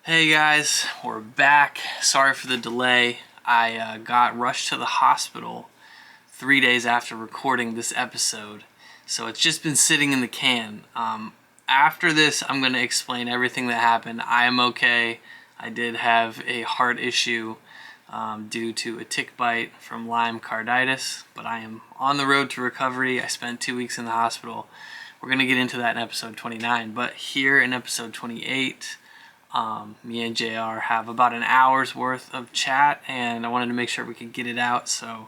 Hey guys, we're back. Sorry for the delay. I got rushed to the hospital 3 days after recording this episode, so it's just been sitting in the can. After this, I'm going to explain everything that happened. I am okay. I did have a heart issue due to a tick bite from Lyme carditis, but I am on the road to recovery. I spent 2 weeks in the hospital. We're going to get into that in episode 29, but here in episode 28, me and JR have about an hour's worth of chat, and I wanted to make sure we could get it out. So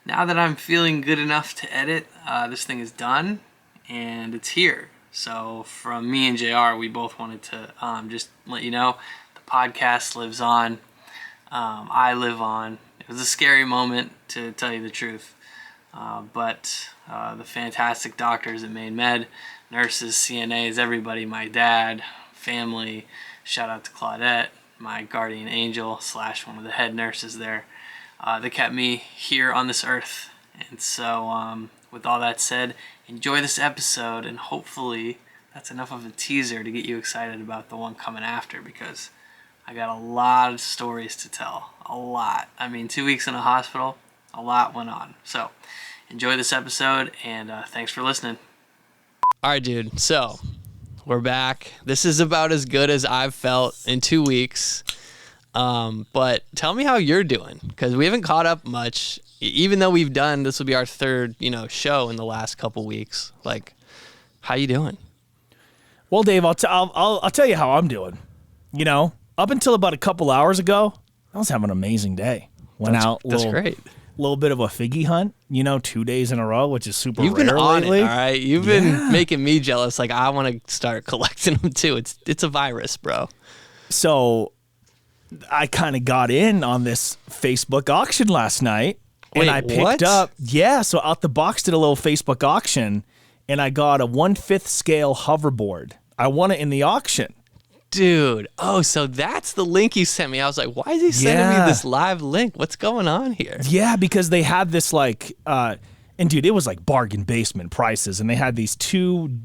now that I'm feeling good enough to edit, this thing is done and it's here. So from me and JR, we both wanted to just let you know the podcast lives on. I live on. It was a scary moment, to tell you the truth, but the fantastic doctors at Maine Med, nurses, CNAs, everybody, my dad, family, shout out to Claudette, my guardian angel / one of the head nurses there. They kept me here on this earth. And so with all that said, enjoy this episode, and hopefully that's enough of a teaser to get you excited about the one coming after, because I got a lot of stories to tell. A lot. I mean, 2 weeks in a hospital, a lot went on. So enjoy this episode, and thanks for listening. All right, dude. So we're back. This is about as good as I've felt in 2 weeks. But tell me how you're doing, because we haven't caught up much. Even though we've done, this will be our third, show in the last couple weeks. Like, how you doing? Well, Dave, I'll tell you how I'm doing. Up until about a couple hours ago, I was having an amazing day. That's great. Little bit of a figgy hunt, 2 days in a row, which is super You've been rare on lately. it, all right? You've been making me jealous. Like, I want to start collecting them too. It's a virus, bro. So I kind of got in on this Facebook auction last night. Wait, and I picked up, so Out the Box did a little Facebook auction, and I got a 1/5 scale hoverboard. I won it in the auction. Dude, so that's the link you sent me. I was like, why is he sending me this live link? What's going on here? Yeah, because they had this and dude, it was like bargain basement prices, and they had these two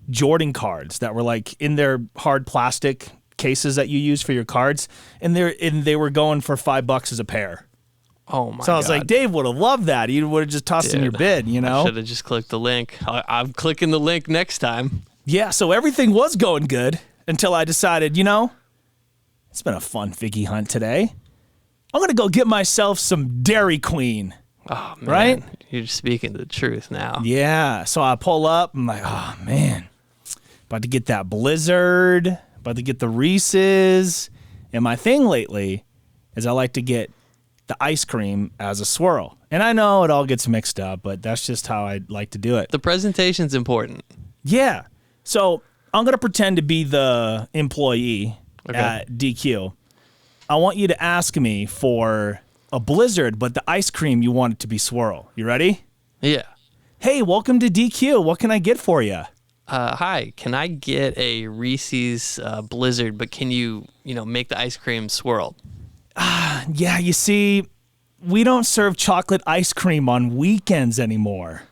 Jordan cards that were like in their hard plastic cases that you use for your cards, and they were going for $5 as a pair. Oh my God. So I was like, Dave would have loved that. You would have just tossed in your bid, I should have just clicked the link. I'm clicking the link next time. Yeah, so everything was going good until I decided, it's been a fun figgy hunt today. I'm going to go get myself some Dairy Queen. Oh, man. Right? You're speaking the truth now. Yeah, so I pull up. I'm like, oh, man. About to get that Blizzard. About to get the Reese's. And my thing lately is I like to get the ice cream as a swirl. And I know it all gets mixed up, but that's just how I like to do it. The presentation's important. Yeah. So I'm going to pretend to be the employee at DQ. I want you to ask me for a Blizzard, but the ice cream you want it to be swirl. You ready? Yeah. Hey, welcome to DQ. What can I get for you? Hi, can I get a Reese's Blizzard, but can you, make the ice cream swirl? Yeah, you see, we don't serve chocolate ice cream on weekends anymore.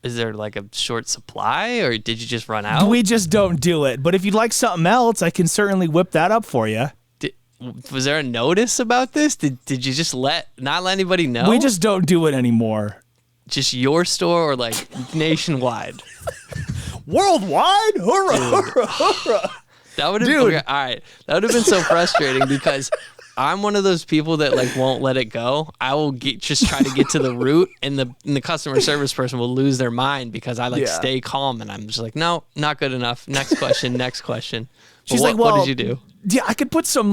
Is there like a short supply, or did you just run out? We just don't do it. But if you'd like something else, I can certainly whip that up for you. Was there a notice about this? Did you just not let anybody know? We just don't do it anymore. Just your store, or like nationwide? Worldwide? Hurrah, hurrah, hurrah. That would have okay, all right. That would have been so frustrating because I'm one of those people that like won't let it go. I will just try to get to the root, and the customer service person will lose their mind because I stay calm, and I'm just like, no, not good enough. Next question, next question. She's like, well, what did you do? Yeah, I could put some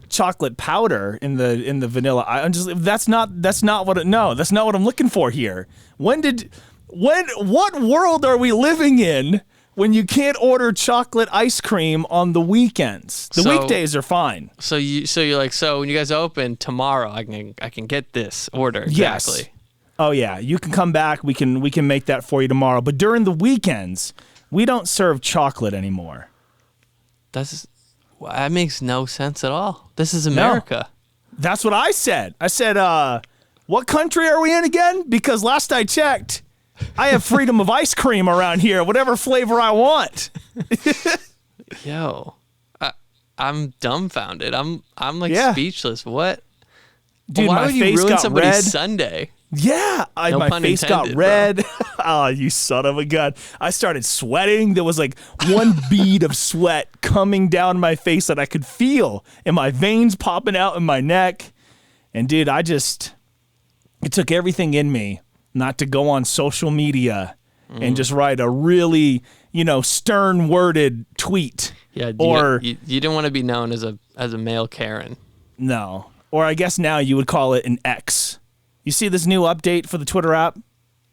chocolate powder in the vanilla. That's not what I'm looking for here. What world are we living in when you can't order chocolate ice cream on the weekends? The weekdays are fine. So you're like, so when you guys open tomorrow, I can get this order exactly. Yes. Oh yeah, you can come back. We can make that for you tomorrow. But during the weekends, we don't serve chocolate anymore. That makes no sense at all. This is America. No, that's what I said. I said, what country are we in again? Because last I checked, I have freedom of ice cream around here, whatever flavor I want. Yo, I'm dumbfounded. I'm like Yeah. speechless. What? Dude, Why my would you face ruin got somebody's red. Sunday? Yeah, No my pun face got intended, red. Oh, you son of a gun. I started sweating. There was like one bead of sweat coming down my face that I could feel, and my veins popping out in my neck. And dude, it took everything in me not to go on social media and just write a really, stern-worded tweet. Yeah, Or you didn't want to be known as a male Karen. no. Or I guess now you would call it an X. You see this new update for the Twitter app?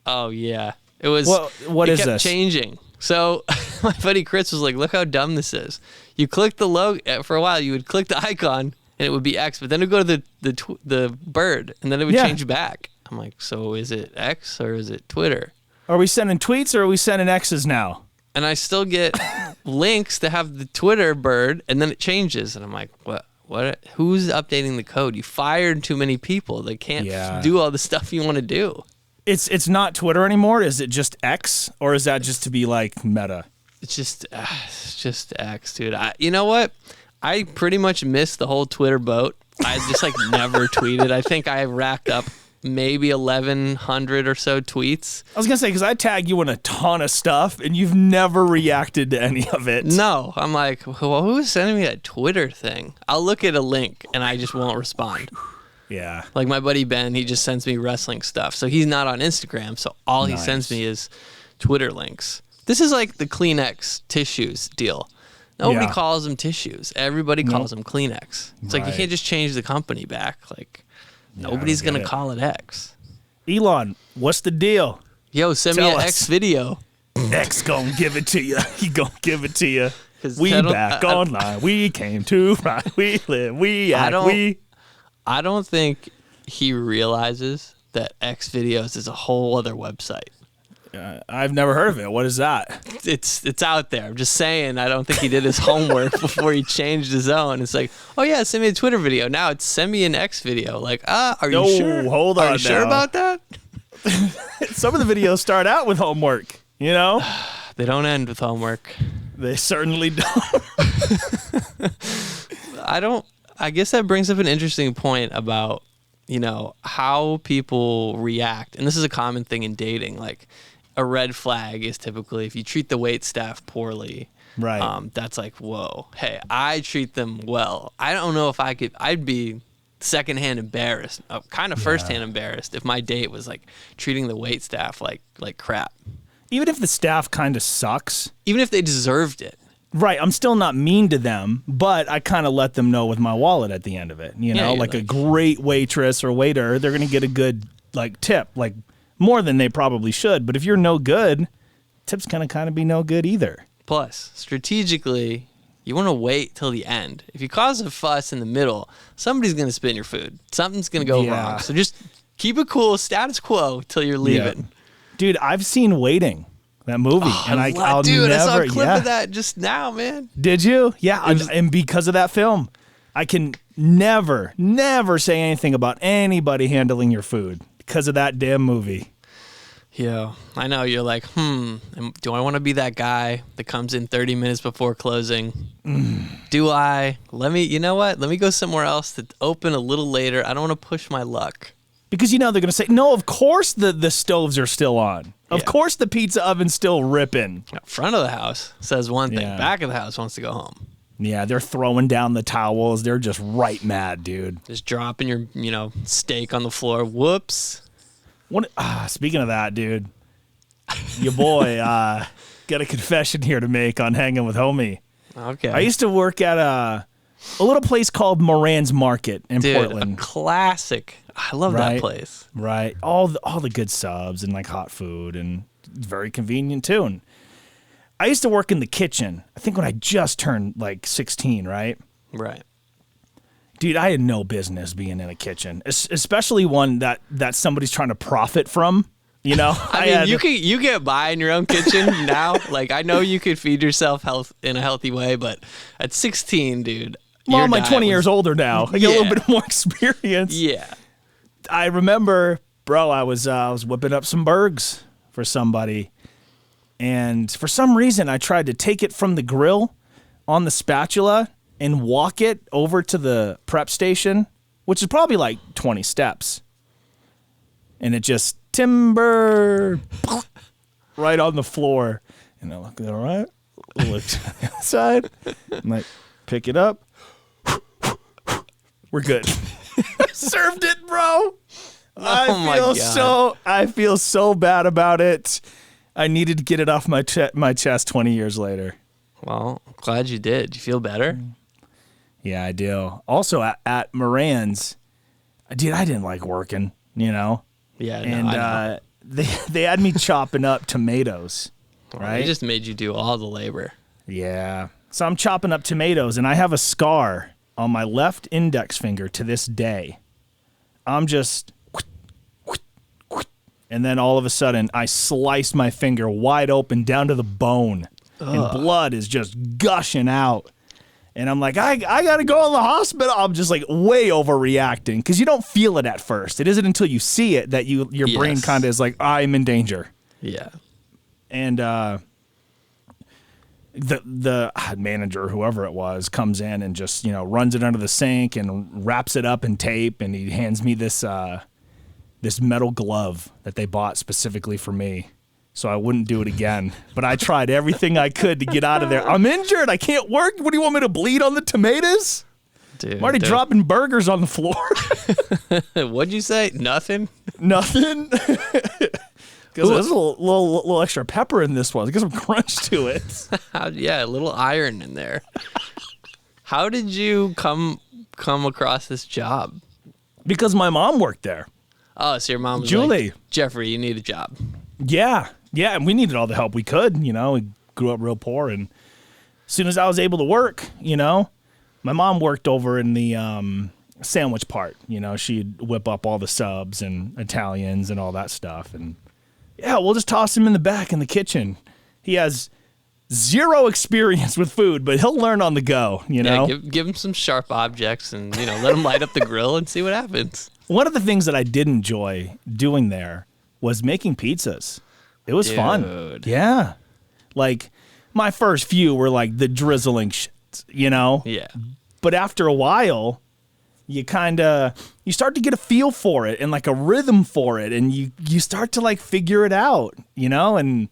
Oh yeah, it was. What it is kept this? changing. So my buddy Chris was like, "Look how dumb this is." You click the logo for a while. You would click the icon and it would be X, but then it would go to the bird, and then it would Yeah. change back. I'm like, so is it X or is it Twitter? Are we sending tweets or are we sending X's now? And I still get links to have the Twitter bird, and then it changes, and I'm like, what? What? Who's updating the code? You fired too many people. They can't Yeah. do all the stuff you want to do. It's not Twitter anymore. Is it just X, or is that just to be like Meta? It's just X, dude. You know what? I pretty much missed the whole Twitter boat. I just like never tweeted. I think I racked up maybe 1,100 or so tweets. I was gonna say because I tag you in a ton of stuff, and you've never reacted to any of it. No, I'm like, well, who's sending me that Twitter thing? I'll look at a link and I just won't respond. Yeah. Like my buddy Ben, he just sends me wrestling stuff. So he's not on Instagram, so all he Nice. sends me is Twitter links. This is like the Kleenex tissues deal. Nobody Yeah. calls them tissues. Everybody calls them Kleenex. It's like you Right. can't just change the company back. Like nobody's I don't going get to it. call it X. Elon, what's the deal? Yo, send me Tell an us. X video. X gonna give it to you. He gonna give it to you. 'Cause We I don't- back I- online. We came to right. We live. We act. I don't think he realizes that X videos is a whole other website. I've never heard of it. What is that? It's out there. I'm just saying. I don't think he did his homework before he changed his own. It's like, oh yeah, send me a Twitter video. Now it's send me an X video. Like, are you No, sure? hold Are on you sure now. about that? Some of the videos start out with homework. You know, They don't end with homework. they certainly don't. I guess that brings up an interesting point about, how people react. And this is a common thing in dating. Like, a red flag is typically if you treat the wait staff poorly. Right. That's like, whoa, hey, I treat them well. I don't know if I'd be secondhand embarrassed, kind of firsthand embarrassed if my date was like treating the wait staff like crap. Even if the staff kind of sucks, Even if they deserved it. right? I'm still not mean to them, but I kind of let them know with my wallet at the end of it. You know, you're like a like- great waitress or waiter, they're gonna get a good tip, like more than they probably should. But if you're no good, tips kind of be no good either. Plus, strategically, you want to wait till the end. If you cause a fuss in the middle, somebody's going to spit in your food. Something's going to go Yeah. wrong. So just keep it cool, status quo, till you're leaving. Dude, I've seen Waiting, that movie, and I'll Dude, never. I saw a clip yeah. of that just now, man. Did you? Yeah, and because of that film, I can never say anything about anybody handling your food because of that damn movie. Yeah, I know. You're like, do I want to be that guy that comes in 30 minutes before closing? Do I? You know what? Let me go somewhere else to open a little later. I don't want to push my luck. Because they're going to say, no, of course the stoves are still on. Of Yeah. course the pizza oven's still ripping. Front of the house says one thing. Yeah. Back of the house wants to go home. Yeah, they're throwing down the towels. They're just right mad, dude. Just dropping your, steak on the floor. Whoops. Speaking of that, dude, your boy got a confession here to make on Hanging with Homie. Okay. I used to work at a little place called Moran's Market in Dude, Portland. a classic. I love Right. that place. Right. All the good subs and like hot food, and it's very convenient too. And I used to work in the kitchen. I think when I just turned like 16, right? Right. Dude, I had no business being in a kitchen, especially one that somebody's trying to profit from. You know, I mean, you get by in your own kitchen now. Like, I know you could feed yourself in a healthy way, but at 16, dude. Well, your I'm like diet 20 was- years older now. I get a Yeah. little bit more experience. Yeah. I remember, bro, I was whipping up some burgers for somebody, and for some reason I tried to take it from the grill on the spatula, and walk it over to the prep station, which is probably like 20 steps. And it just timber right on the floor. And I look, all right. Look to the other side. I'm like, pick it up. We're good. Served it, bro. I feel so bad about it. I needed to get it off my chest 20 years later. Well, I'm glad you did. You feel better? Yeah, I do. Also at Moran's, dude, I didn't like working, you know? Yeah, and I know. they had me chopping up tomatoes, right? They just made you do all the labor. Yeah. So I'm chopping up tomatoes, and I have a scar on my left index finger to this day. I'm just... And then all of a sudden, I sliced my finger wide open down to the bone. Ugh. And blood is just gushing out. And I'm like, I got to go in the hospital. I'm just like way overreacting because you don't feel it at first. It isn't until you see it that your brain kind of is like, I'm in danger. Yeah. And the manager, whoever it was, comes in and just, runs it under the sink and wraps it up in tape. And he hands me this metal glove that they bought specifically for me. So I wouldn't do it again. But I tried everything I could to get out of there. I'm injured. I can't work. What do you want me to bleed on the tomatoes? Dude, I'm already dropping burgers on the floor. What'd you say? Nothing? Nothing? Because there's a little extra pepper in this one. Get some crunch to it. Yeah, a little iron in there. How did you come across this job? Because my mom worked there. Oh, so your mom was Julie. like, Jeffrey, you need a job. Yeah, and we needed all the help we could, We grew up real poor, and as soon as I was able to work, my mom worked over in the sandwich part. She'd whip up all the subs and Italians and all that stuff, and yeah, we'll just toss him in the back in the kitchen. He has zero experience with food, but he'll learn on the go, Yeah, give him some sharp objects and, let him light up the grill and see what happens. One of the things that I did enjoy doing there was making pizzas. It was fun. Yeah. Like, my first few were like the drizzling shit, Yeah. But after a while, you start to get a feel for it and like a rhythm for it, and you start to like figure it out, and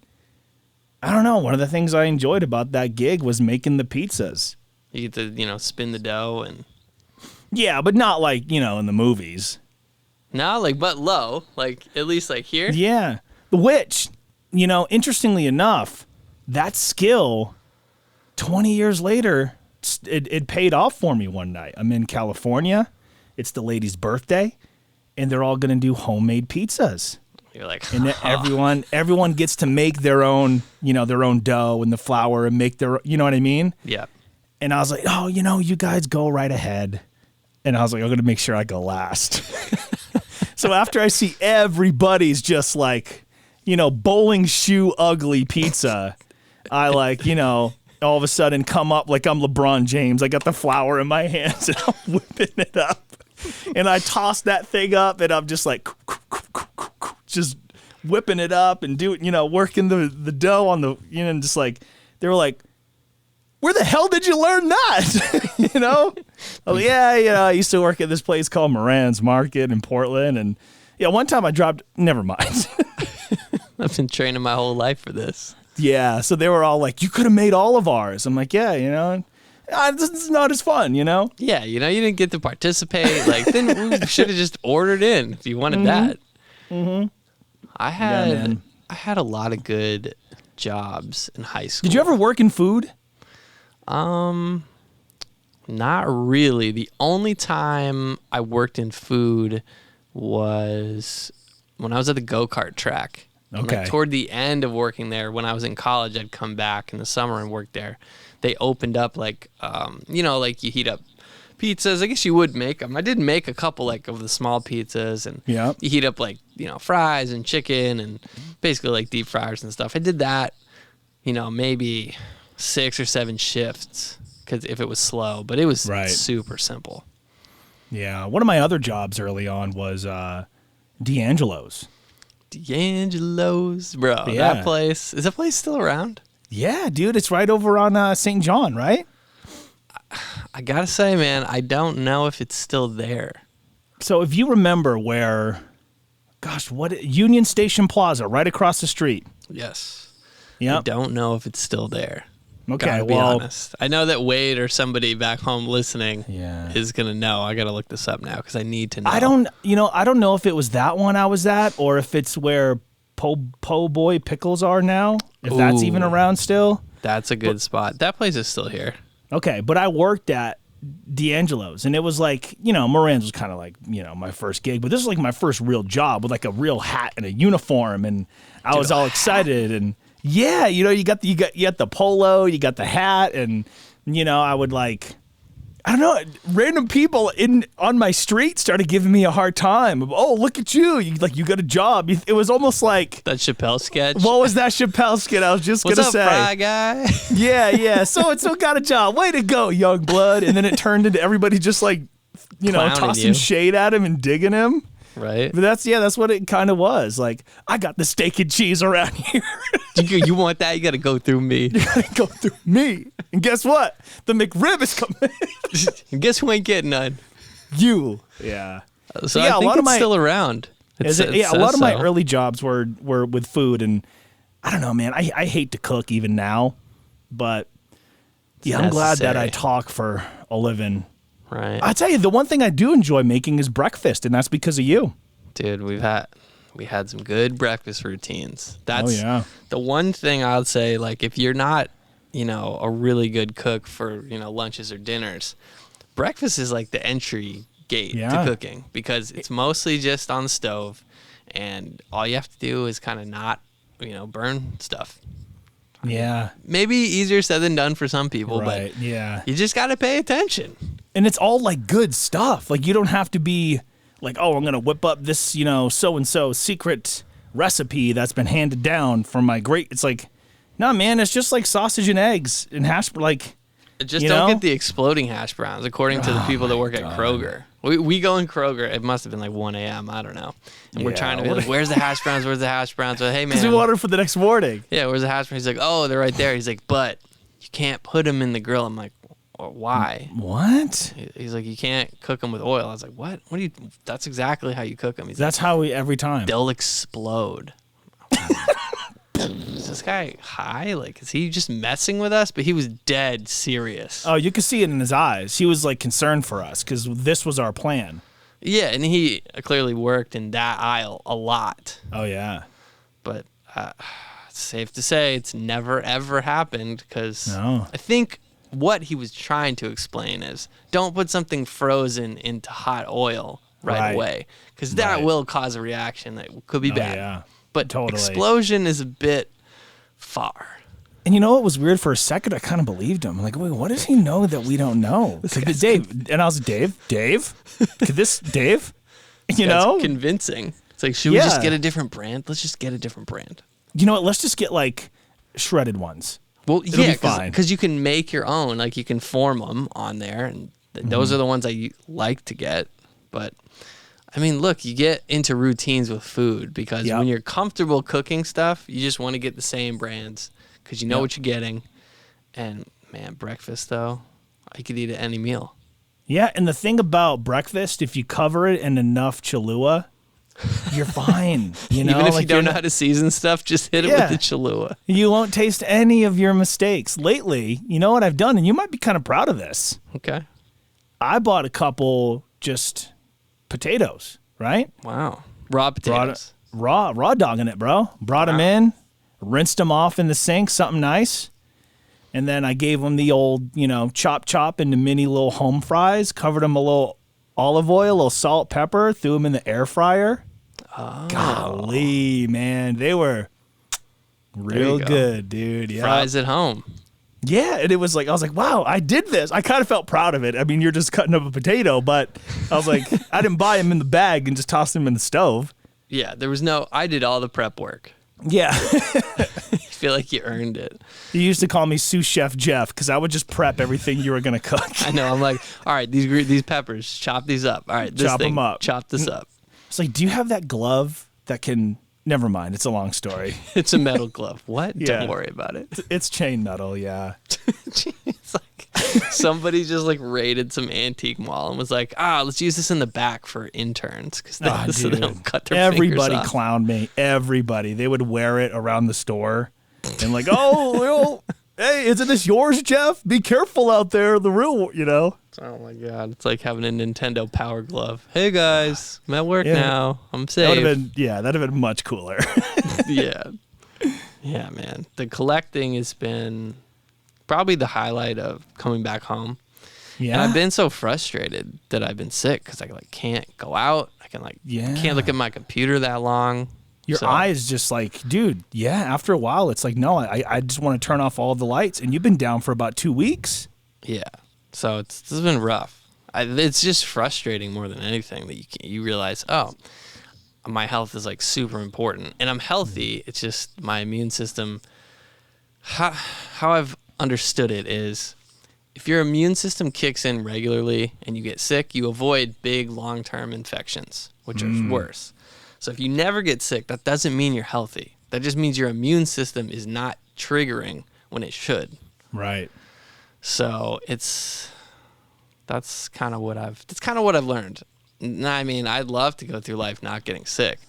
I don't know, one of the things I enjoyed about that gig was making the pizzas. You get to, spin the dough and... Yeah, but not like, in the movies. No, but low, at least here. Yeah. Which, interestingly enough, that skill, 20 years later, it paid off for me one night. I'm in California. It's the lady's birthday, and they're all going to do homemade pizzas. You're like, and everyone gets to make their own, their own dough and the flour and make their, you know what I mean? Yeah. And I was like, oh, you guys go right ahead. And I was like, I'm going to make sure I go last. So after I see everybody's just like, bowling shoe ugly pizza, I all of a sudden come up like I'm LeBron James. I got the flour in my hands and I'm whipping it up. And I toss that thing up and I'm just like, just whipping it up and working the dough on the, and just like, they were like, where the hell did you learn that? Oh yeah, I used to work at this place called Moran's Market in Portland, and one time I dropped. Never mind. I've been training my whole life for this. Yeah, so they were all like, "You could have made all of ours." I'm like, "Yeah, it's not as fun, Yeah, you didn't get to participate. Then we should have just ordered in if you wanted that. Mm-hmm. I had a lot of good jobs in high school. Did you ever work in food? Not really. The only time I worked in food was when I was at the go-kart track. Okay. And toward the end of working there, when I was in college, I'd come back in the summer and work there. They opened up you heat up pizzas. I guess you would make them. I did make a couple of the small pizzas, and you heat up fries and chicken and basically deep fryers and stuff. I did that, maybe 6 or 7 shifts because if it was slow, but it was super simple. Yeah. One of my other jobs early on was D'Angelo's. D'Angelo's, bro. Yeah. That place. Is that place still around? Yeah, dude. It's right over on St. John, right? I gotta say, man, I don't know if it's still there. So if you remember where, Union Station Plaza, right across the street. Yes. I Yep. don't know if it's still there. Okay, Gotta be well, honest. I know that Wade or somebody back home listening Yeah. is gonna know. I gotta look this up now because I need to know. I don't know if it was that one I was at or if it's where Po Boy Pickles are now, if that's even Ooh. around still. That's a good spot. That place is still here. Okay, but I worked at D'Angelo's, and it was like, Moran's was kind of like, my first gig, but this was like my first real job with like a real hat and a uniform, and I was all excited, and yeah, you got the polo, you got the hat, and I would like, I don't know, random people on my street started giving me a hard time. Oh, look at you got a job. It was almost like, That Chappelle sketch. what was that Chappelle skit? I was just What's gonna up, say, Fry Guy? yeah. So got a job. Way to go, young blood. And then it turned into everybody just like, Clowning tossing you. shade at him and digging him. Right? But that's what it kind of was. Like, I got the steak and cheese around here. You want that? You gotta go through me. Go through me. And guess what? The McRib is coming. And guess who ain't getting none? You. Yeah. So Yeah, I a think lot of it's my- still around. Is it? Yeah, a lot of my early jobs were with food, and I don't know, man. I hate to cook even now, but yeah, I'm glad that I necessary. talk for a living. Right. I tell you, the one thing I do enjoy making is breakfast, and that's because of you. Dude, we had some good breakfast routines. That's yeah. the one thing I'll say, like, if you're not, a really good cook for, lunches or dinners, breakfast is like the entry gate Yeah. to cooking because it's mostly just on the stove and all you have to do is kind of not, burn stuff. Yeah. Maybe easier said than done for some people, Right. but Yeah. you just got to pay attention. And it's all like good stuff. Like, you don't have to be like, oh, I'm gonna whip up this, so and so secret recipe that's been handed down from my great. It's like, no, man, it's just like sausage and eggs and hash. Like, Just You don't know? get the exploding hash browns, according to the people that work at Kroger. We go in Kroger. It must have been like 1 a.m. I don't know. And we're Yeah, trying to be like, where's the hash browns? Where's the hash browns? But hey, because we man. ordered for the next morning. Yeah, where's the hash browns? He's like, oh, they're right there. He's like, but you can't put them in the grill. I'm like, why? What? He's like, you can't cook them with oil. I was like, what? What do you? That's exactly how you cook them. He's That's how we every time. like, they'll explode. Is this guy high? Like, is he just messing with us? But he was dead serious. Oh, you could see it in his eyes. He was like concerned for us because this was our plan. Yeah, and he clearly worked in that aisle a lot. Oh yeah. But it's safe to say it's never, ever happened because No. I think what he was trying to explain is don't put something frozen into hot oil right Right. away because that Right. will cause a reaction that could be Oh, bad. yeah. But Totally. explosion is a bit far. And you know what was weird? For a second, I kind of believed him. I'm like, wait, what does he know that we don't know? Dave, and I was like, Dave, could this, Dave? You That's know, convincing. It's like, should we just Yeah. get a different brand? Let's just get a different brand. you know what? Let's just get like shredded ones. Well, It'll yeah, be fine. because you can make your own. Like you can form them on there, and those are the ones I like to get. But I mean, look, you get into routines with food because Yep. when you're comfortable cooking stuff, you just want to get the same brands because you know Yep. what you're getting. And man, breakfast though, I could eat at any meal. Yeah, and the thing about breakfast, if you cover it in enough Cholula, you're fine. You know, Even if like you don't you're know not- how to season stuff, just hit it Yeah. with the Cholula. you won't taste any of your mistakes. Lately, you know what I've done, and you might be kind of proud of this. Okay. I bought a couple just potatoes, right? Wow. Raw Brought potatoes. it, raw dogging it, bro. Brought them in, rinsed them off in the sink, something nice. And then I gave them the old, chop into mini little home fries, covered them a little olive oil, a little salt, pepper, threw them in the air fryer. Oh. Golly, man, they were real go. good, dude. Yeah. Fries at home. Yeah, and it was like, I was like, wow, I did this. I kind of felt proud of it. I mean, you're just cutting up a potato, but I was like, I didn't buy them in the bag and just toss them in the stove. Yeah, I did all the prep work. Yeah. I feel like you earned it. You used to call me sous chef Jeff because I would just prep everything you were going to cook. I know. I'm like, all right, these peppers, chop these up. All right, this Chop 'em thing, up. chop this up. It's like, do you have that glove that can, never mind, it's a long story. It's a metal glove. What? Yeah. Don't worry about it. It's chain metal, yeah. It's like somebody just like raided some antique mall and was like, let's use this in the back for interns because so they don't cut their Everybody fingers off. clowned me. Everybody. They would wear it around the store and like, oh, hey, isn't this yours, Jeff? Be careful out there. The real, Oh my God. It's like having a Nintendo Power Glove. Hey guys, I'm at work now. I'm safe. That'd have been much cooler. Yeah. Yeah, man. The collecting has been probably the highlight of coming back home. Yeah. And I've been so frustrated that I've been sick because I like can't go out. I can can't look at my computer that long. Your eyes just like, dude, after a while, it's like, no, I just want to turn off all the lights. And you've been down for about 2 weeks. Yeah. So this has been rough. It's just frustrating more than anything that you realize, my health is like super important. And I'm healthy. It's just my immune system. How I've understood it is if your immune system kicks in regularly and you get sick, you avoid big long-term infections, which are worse. So if you never get sick, that doesn't mean you're healthy. That just means your immune system is not triggering when it should. Right. So that's kind of what I've learned. I mean, I'd love to go through life not getting sick.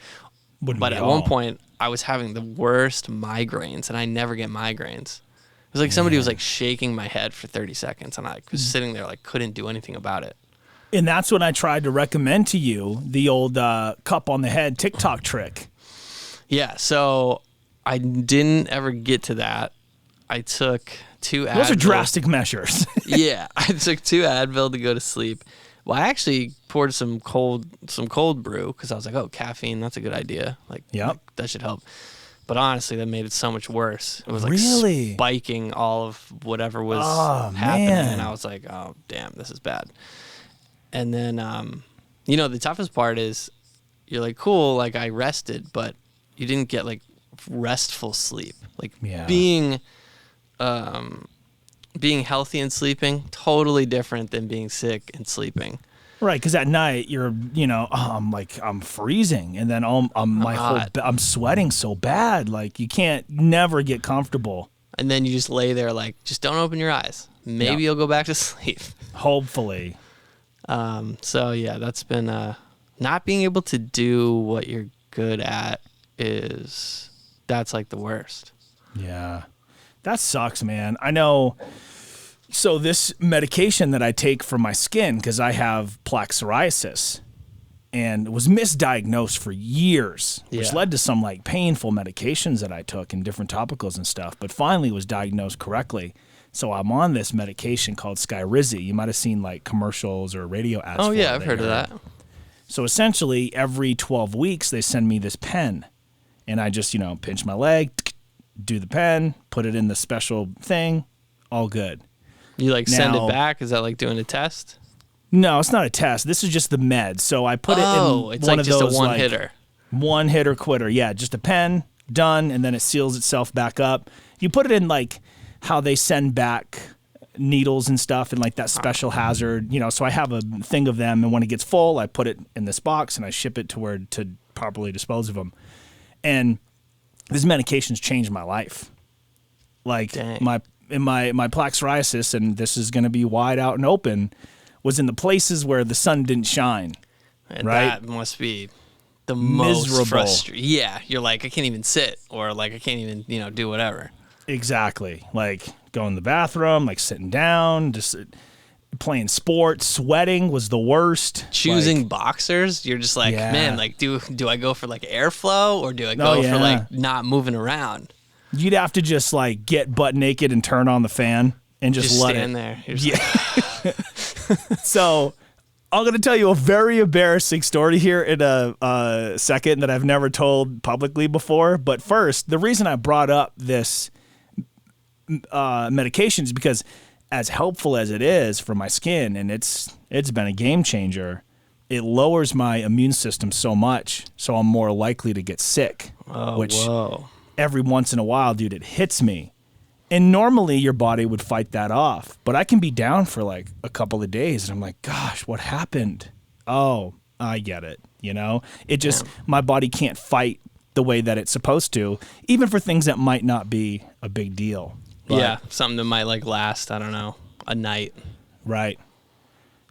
But at one point I was having the worst migraines and I never get migraines. It was like somebody was like shaking my head for 30 seconds and I was sitting there like couldn't do anything about it. And that's when I tried to recommend to you the old cup on the head TikTok trick. Yeah, so I didn't ever get to that. I took 2 Advil. Those are drastic measures. Yeah, I took 2 Advil to go to sleep. Well, I actually poured some cold brew because I was like, oh, caffeine, that's a good idea. Like, that should help. But honestly, that made it so much worse. It was like spiking all of whatever was happening. Man. And I was like, oh, damn, this is bad. And then, the toughest part is you're like, cool, like I rested, but you didn't get like restful sleep. Like being healthy and sleeping, totally different than being sick and sleeping. Right, because at night you're, I'm freezing, and then I'm sweating so bad, like you can't never get comfortable. And then you just lay there, like just don't open your eyes. Maybe you'll go back to sleep. Hopefully. So yeah, that's been not being able to do what you're good at that's like the worst. Yeah, that sucks, man. I know. So this medication that I take for my skin, because I have plaque psoriasis and was misdiagnosed for years, which led to some like painful medications that I took and different topicals and stuff, but finally was diagnosed correctly. So I'm on this medication called Skyrizi. You might have seen like commercials or radio ads. Oh yeah, I've heard of that. So essentially every 12 weeks they send me this pen and I just, pinch my leg, do the pen, put it in the special thing, all good. You like send it back? Is that like doing a test? No, it's not a test. This is just the med. So I put it in it's one like of just those a one-hitter. One hitter quitter. Yeah, just a pen, done, and then it seals itself back up. You put it in like how they send back needles and stuff and like that special hazard, so I have a thing of them, and when it gets full, I put it in this box and I ship it to where to properly dispose of them. And this medication's changed my life. Like my plaque psoriasis, and this is going to be wide out and open, was in the places where the sun didn't shine. And right? That must be the most frustrating. Yeah, you're like, I can't even sit, or like I can't even, do whatever. Exactly. Like going to the bathroom, like sitting down, just playing sports, sweating was the worst. Choosing boxers, you're just like, man, like do I go for like airflow or do I go for like not moving around? You'd have to just like get butt naked and turn on the fan and just let stand it. There. Yeah. So I'm going to tell you a very embarrassing story here in a second that I've never told publicly before. But first, the reason I brought up this medication is because as helpful as it is for my skin, and it's been a game changer, it lowers my immune system so much, so I'm more likely to get sick. Every once in a while, dude, it hits me. And normally your body would fight that off, but I can be down for like a couple of days and I'm like, gosh, what happened? Oh, I get it. It just, my body can't fight the way that it's supposed to, even for things that might not be a big deal. But, something that might like last, I don't know, a night. right?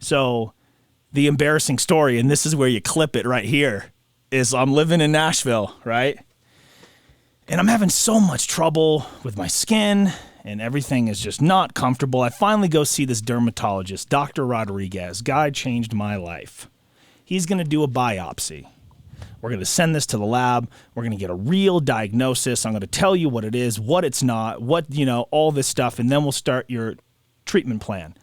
So the embarrassing story, and this is where you clip it right here, is I'm living in Nashville, right? And I'm having so much trouble with my skin, and everything is just not comfortable. I finally go see this dermatologist, Dr. Rodriguez. Guy changed my life. He's going to do a biopsy. We're going to send this to the lab. We're going to get a real diagnosis. I'm going to tell you what it is, what it's not, what, all this stuff, and then we'll start your treatment plan.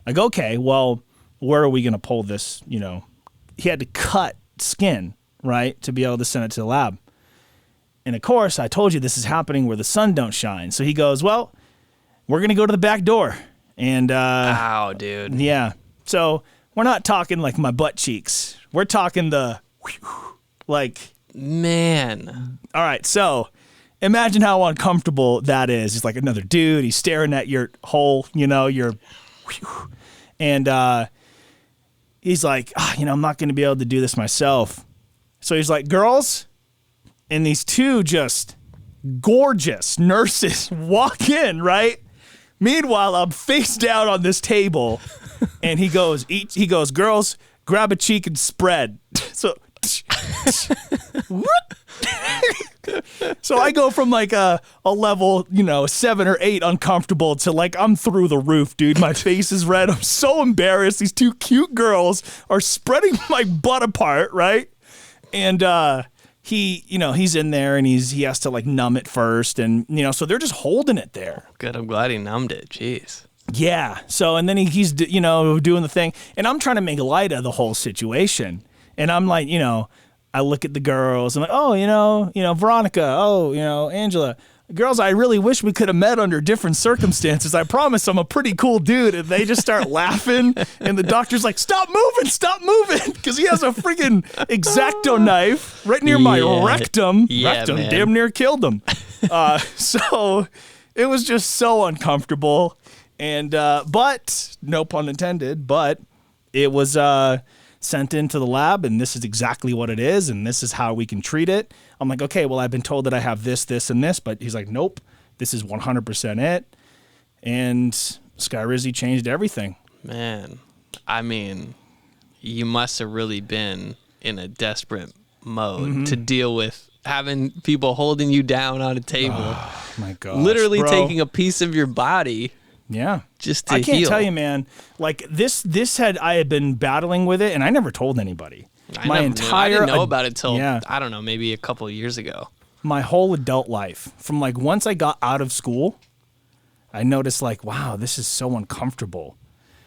I go, okay, well, where are we going to pull this? He had to cut skin, right, to be able to send it to the lab. And of course, I told you this is happening where the sun don't shine. So he goes, well, we're going to go to the back door. And, Wow, dude. yeah. So we're not talking like my butt cheeks. We're talking Man. all right. So imagine how uncomfortable that is. He's like another dude. He's staring at your hole, and he's like, I'm not going to be able to do this myself. So he's like, girls, and these two just gorgeous nurses walk in, right? Meanwhile, I'm face down on this table, and he goes, girls, grab a cheek and spread. So, so I go from like a level, 7 or 8 uncomfortable to like I'm through the roof, dude. My face is red. I'm so embarrassed. These two cute girls are spreading my butt apart, right? And he's in there and he has to like numb it first, and so they're just holding it there. Good. I'm glad he numbed it. Jeez. Yeah. So and then he's doing the thing, and I'm trying to make light of the whole situation, and I'm like, I look at the girls. I'm like, oh, Veronica. Oh, Angela. Girls, I really wish we could have met under different circumstances. I promise I'm a pretty cool dude. And they just start laughing. And the doctor's like, stop moving. Because he has a freaking X-Acto knife right near my rectum. Yeah, man. Damn near killed him. So it was just so uncomfortable. And, but, no pun intended, but it was sent into the lab, and this is exactly what it is, and this is how we can treat it. I'm like, okay, well, I've been told that I have this, and this, but he's like, nope, this is 100% it. And Skyrizzy changed everything. Man, I mean, you must have really been in a desperate mode to deal with having people holding you down on a table. Oh, my gosh, literally bro. taking a piece of your body. Yeah. Just to I can't heal. tell you, man, like I had been battling with it, and I never told anybody. I didn't know about it till, I don't know, maybe a couple of years ago. My whole adult life, from like once I got out of school, I noticed like, wow, this is so uncomfortable.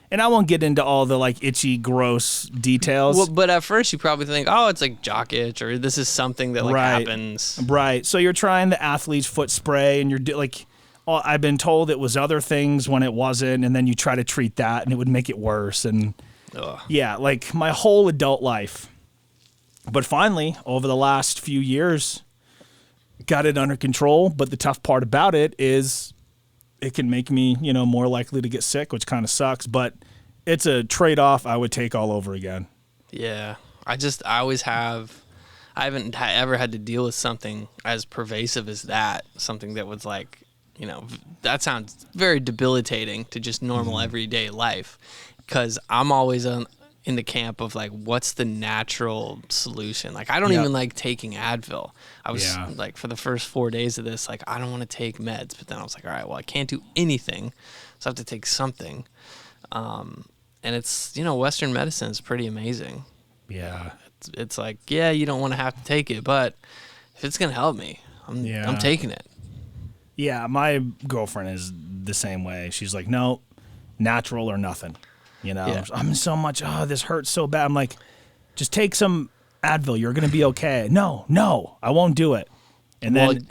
And I won't get into all the like itchy, gross details. Well, but at first you probably think, oh, it's like jock itch, or this is something that like happens. Right. So you're trying the athlete's foot spray, and you're like, I've been told it was other things when it wasn't, and then you try to treat that, and it would make it worse. And yeah, like my whole adult life. But finally, over the last few years, got it under control. But the tough part about it is it can make me, more likely to get sick, which kind of sucks. But it's a trade-off I would take all over again. Yeah. I haven't ever had to deal with something as pervasive as that. Something that was like, that sounds very debilitating to just normal everyday life. Because I'm always in the camp of like, what's the natural solution? Like, I don't even like taking Advil. I was like, for the first 4 days of this, like, I don't want to take meds. But then I was like, all right, well, I can't do anything, so I have to take something. And it's, Western medicine is pretty amazing. Yeah. It's like, yeah, you don't want to have to take it, but if it's gonna help me, I'm taking it. Yeah, my girlfriend is the same way. She's like, no, natural or nothing. I'm so much, this hurts so bad. I'm like, just take some Advil. You're going to be okay. No, I won't do it. And then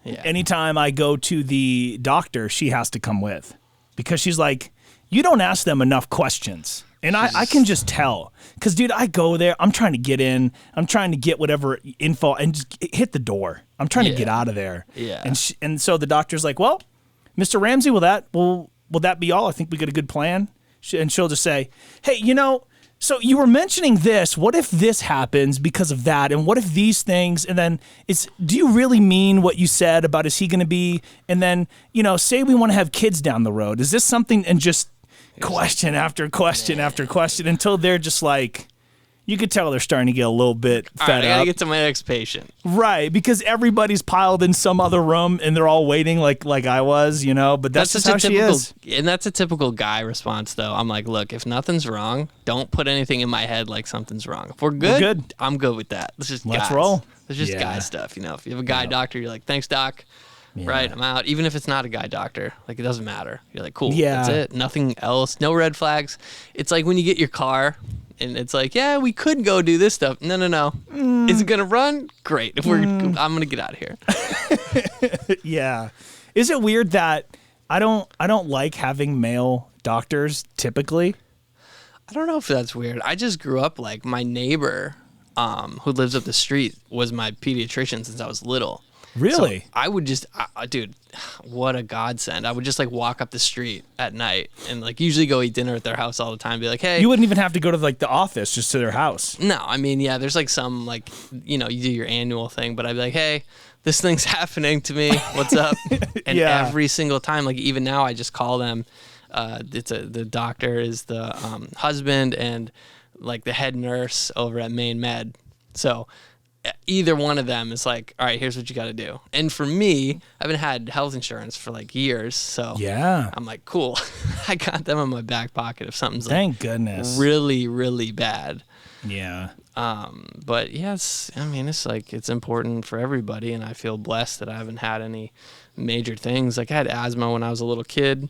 anytime I go to the doctor, she has to come with, because she's like, you don't ask them enough questions. And I can just tell. Because, dude, I go there. I'm trying to get in. I'm trying to get whatever info and just hit the door. I'm trying to get out of there. Yeah. And so the doctor's like, well, Mr. Ramsey, will that be all? I think we got a good plan. And she'll just say, hey, so you were mentioning this. What if this happens because of that? And what if these things? And then do you really mean what you said about is he going to be? And then, say we want to have kids down the road. Is this something? And just question after question after question until they're just like, you could tell they're starting to get a little bit All fed right, I gotta up. get to my next patient. Right, because everybody's piled in some other room and they're all waiting like I was, but that's just how she is. And that's a typical guy response, though. I'm like, look, if nothing's wrong, don't put anything in my head like something's wrong. If we're good, I'm good with that. Let's Let's roll. It's just Yeah. guy stuff, If you have a guy doctor, you're like, thanks, doc. Right, I'm out. Even if it's not a guy doctor, like it doesn't matter. You're like, cool, Yeah. that's it. Nothing else. No red flags. It's like when you get your car and it's like, yeah, we could go do this stuff. No. Is it gonna run? Great. If I'm gonna get out of here. Yeah. Is it weird that I don't like having male doctors typically? I don't know if that's weird. I just grew up like my neighbor, who lives up the street, was my pediatrician since I was little. Really? So I would just, dude, what a godsend. I would just like walk up the street at night and like usually go eat dinner at their house all the time. Be like, hey. You wouldn't even have to go to like the office, just to their house. No, I mean, yeah, there's like some like, you do your annual thing, but I'd be like, hey, this thing's happening to me. What's up? And Yeah. every single time, like even now I just call them. The doctor is the husband and like the head nurse over at Maine Med. So either one of them is like, all right, here's what you got to do. And for me, I haven't had health insurance for like years. So Yeah. I'm like, cool. I got them in my back pocket if something's like Thank goodness. really, really bad. Yeah. But yes, I mean, it's like, it's important for everybody. And I feel blessed that I haven't had any major things. Like I had asthma when I was a little kid.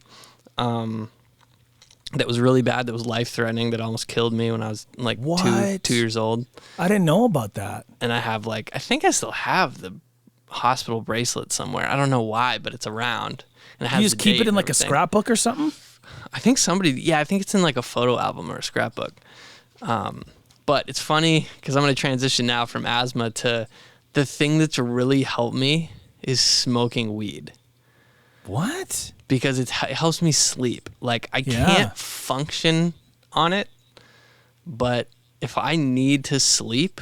That was really bad. That was life-threatening. That almost killed me when I was like What? two years old. I didn't know about that. And I have like, I think I still have the hospital bracelet somewhere. I don't know why, but it's around. And it has You just the keep date it in and like a everything. scrapbook or something? I think I think it's in like a photo album or a scrapbook. But it's funny because I'm going to transition now from asthma to the thing that's really helped me is smoking weed. What? Because it helps me sleep. Like I Yeah. can't function on it, but if I need to sleep,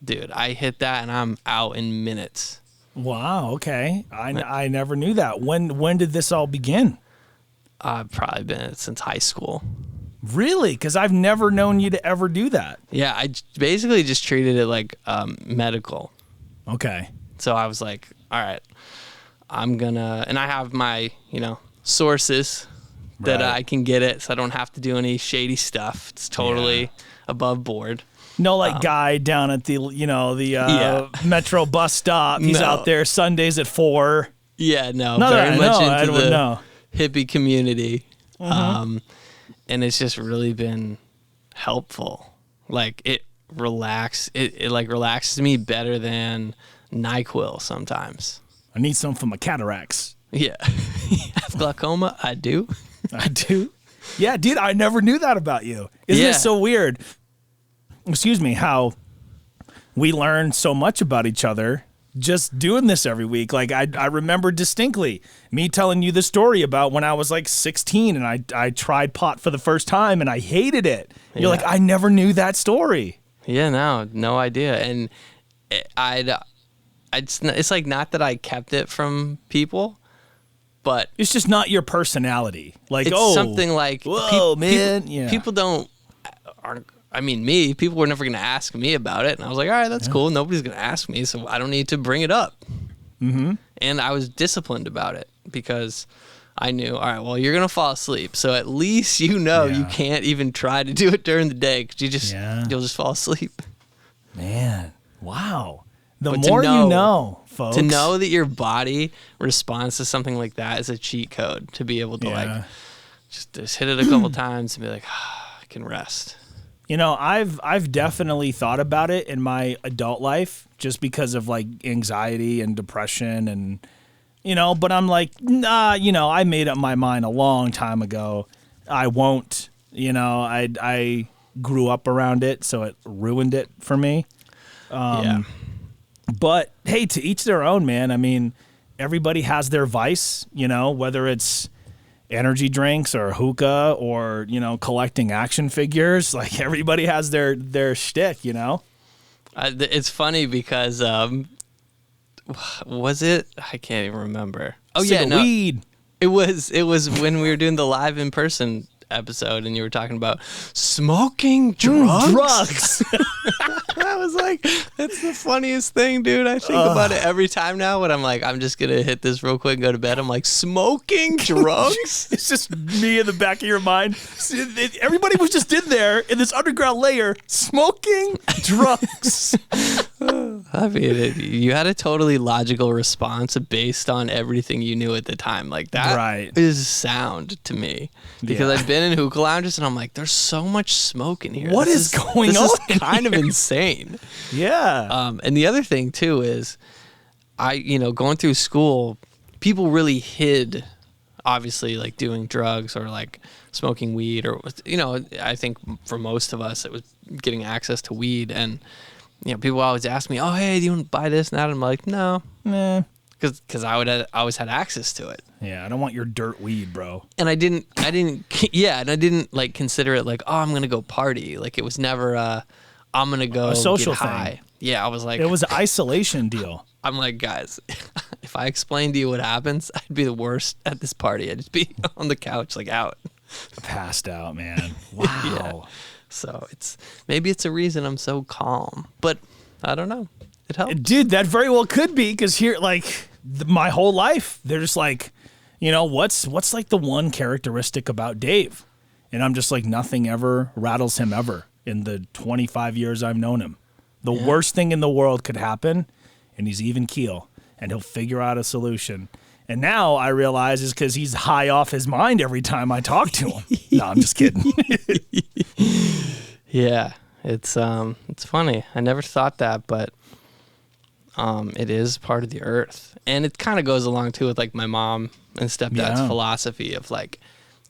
dude, I hit that and I'm out in minutes. Wow. Okay. I never knew that. When did this all begin? I've probably been since high school. Really? Because I've never known you to ever do that. Yeah, I basically just treated it like medical. Okay. So I was like, all right, and I have my, sources that Right. I can get it, so I don't have to do any shady stuff. It's totally above board. No, like guy down at the Yeah. Metro bus stop. He's No. out there Sundays at 4. Yeah, no, Not that very I much know, I into would the know. hippie community. And it's just really been helpful. Like it like relaxes me better than NyQuil sometimes. I need some for my cataracts. Yeah. You have glaucoma? I do. I do. Yeah, dude, I never knew that about you. Isn't Yeah. it so weird? Excuse me, how we learn so much about each other just doing this every week. Like I remember distinctly me telling you the story about when I was like 16 and I tried pot for the first time and I hated it. You're Yeah. like, I never knew that story. Yeah, no idea. And it's like not that I kept it from people, but It's just not your personality. Like, it's something like whoa, man. Yeah. People people were never going to ask me about it. And I was like, all right, that's cool. Nobody's going to ask me, so I don't need to bring it up. Mm-hmm. And I was disciplined about it because I knew, all right, well, you're going to fall asleep. So at least you Yeah. can't even try to do it during the day because Yeah. you'll just fall asleep. Man, wow. The But to more you know- know, folks. To know that your body responds to something like that is a cheat code to be able to Yeah. just hit it a couple times and be like, I can rest. I've definitely thought about it in my adult life just because of like anxiety and depression and but I'm like, nah, I made up my mind a long time ago. I won't, I grew up around it, so it ruined it for me. Yeah. But hey, to each their own, man. I mean, everybody has their vice, whether it's energy drinks or hookah or, collecting action figures. Like everybody has their shtick, It's funny because was it? I can't even remember. Oh Stick yeah, of no, weed. it was when we were doing the live in person episode, and you were talking about smoking drugs. Drugs. I was like, that's the funniest thing, dude. I think about it every time now when I'm like, I'm just going to hit this real quick and go to bed. I'm like, smoking drugs? It's just me in the back of your mind. Everybody was just in there in this underground layer smoking drugs. I mean, you had a totally logical response based on everything you knew at the time. Like, that is sound to me. Because I've been in hookah lounges and I'm like, there's so much smoke in here. What is going on? This is kind of insane. Yeah. And the other thing too is, going through school, people really hid, obviously, like doing drugs or like smoking weed, or I think for most of us it was getting access to weed. And people always ask me, oh, hey, do you want to buy this and that? And I'm like, no, Nah. because I always had access to it. Yeah, I don't want your dirt weed, bro. And I didn't like consider it like, oh, I'm gonna go party. Like, it was never I'm gonna go A social get high. thing. Yeah, I was like, It was an isolation deal. I'm like, guys, if I explained to you what happens, I'd be the worst at this party. I'd just be on the couch, like out. Passed out, man. Wow. Yeah. So maybe it's a reason I'm so calm, but I don't know. It helps. Dude, that very well could be, because here, like, my whole life, they're just like, what's like the one characteristic about Dave? And I'm just like, nothing ever rattles him ever in the 25 years I've known him. The worst thing in the world could happen, and he's even keel, and he'll figure out a solution. And now I realize it's because he's high off his mind every time I talk to him. No, I'm just kidding. Yeah, it's funny. I never thought that, but it is part of the earth, and it kind of goes along too with like my mom and stepdad's philosophy of like,